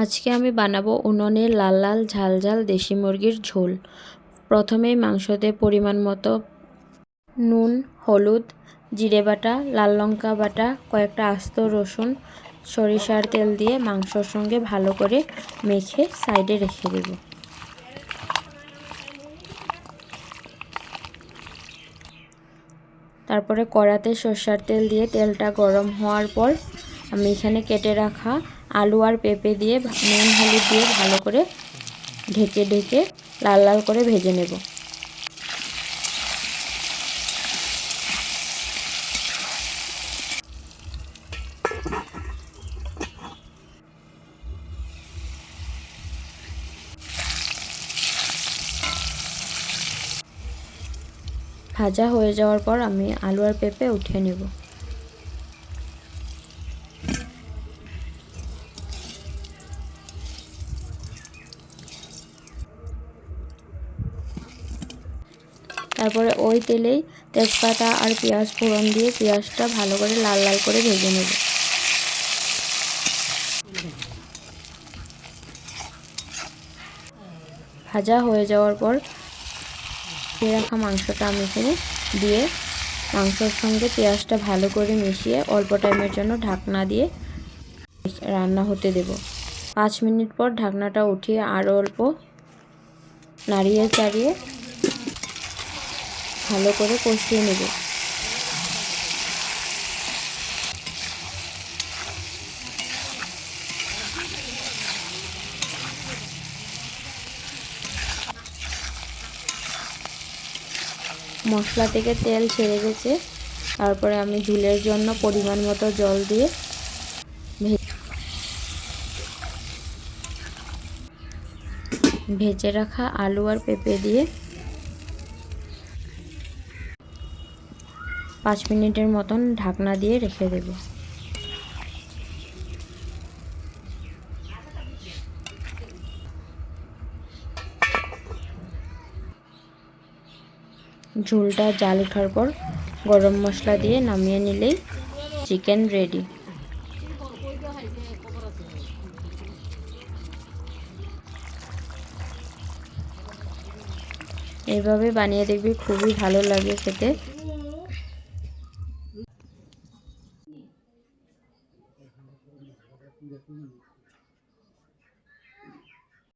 আজকে আমি বানাবো উনুনে লাল লাল ঝাল ঝাল দেশি মুরগির ঝোল। প্রথমেই মাংসতে পরিমাণ মতো নুন, হলুদ, জিরে বাটা, লাল লঙ্কা বাটা, কয়েকটা আস্ত রসুন, সরিষার তেল দিয়ে মাংসর সঙ্গে ভালো করে মেখে সাইডে রেখে দেব। তারপরে কড়াতে সরষের তেল দিয়ে তেলটা গরম হওয়ার পর আমি এখানে কেটে রাখা আলু আর পেঁপে দিয়ে নুন হলুদ দিয়ে ভালো করে ঢেকে ঢেকে লাল লাল করে ভেজে নেব। ভাজা হয়ে যাওয়ার পর আমি আলু আর পেঁপে উঠিয়ে নেব। তারপরে ওই তেলেই তেজপাতা আর পেঁয়াজ ফোড়ন দিয়ে পেঁয়াজটা ভালো করে লাল লাল করে ভেজে নেব। ভাজা হয়ে যাওয়ার পর রাখা মাংসটা আমি এখানে দিয়ে মাংসর সঙ্গে পেঁয়াজটা ভালো করে মিশিয়ে অল্প টাইমের জন্য ঢাকনা দিয়ে রান্না হতে দেব। 5 মিনিট পর ঢাকনাটা উঠিয়ে আরও অল্প নাড়িয়ে চাড়িয়ে ভালো করে কষিয়ে নেব। মশলা থেকে তেল ছেড়ে গেছে। তারপরে আমি ঝোলের জন্য পরিমাণ মতো জল দিয়ে ভেজে রাখা আলু আর পেঁপে দিয়ে 5 মিনিটের মতন ঢাকনা দিয়ে রেখে দেব। ঝোলটা জাল ওঠার পর গরম মশলা দিয়ে নামিয়ে নিলেই চিকেন রেডি। এইভাবে বানিয়ে দেখবি, খুবই ভালো লাগে খেতে।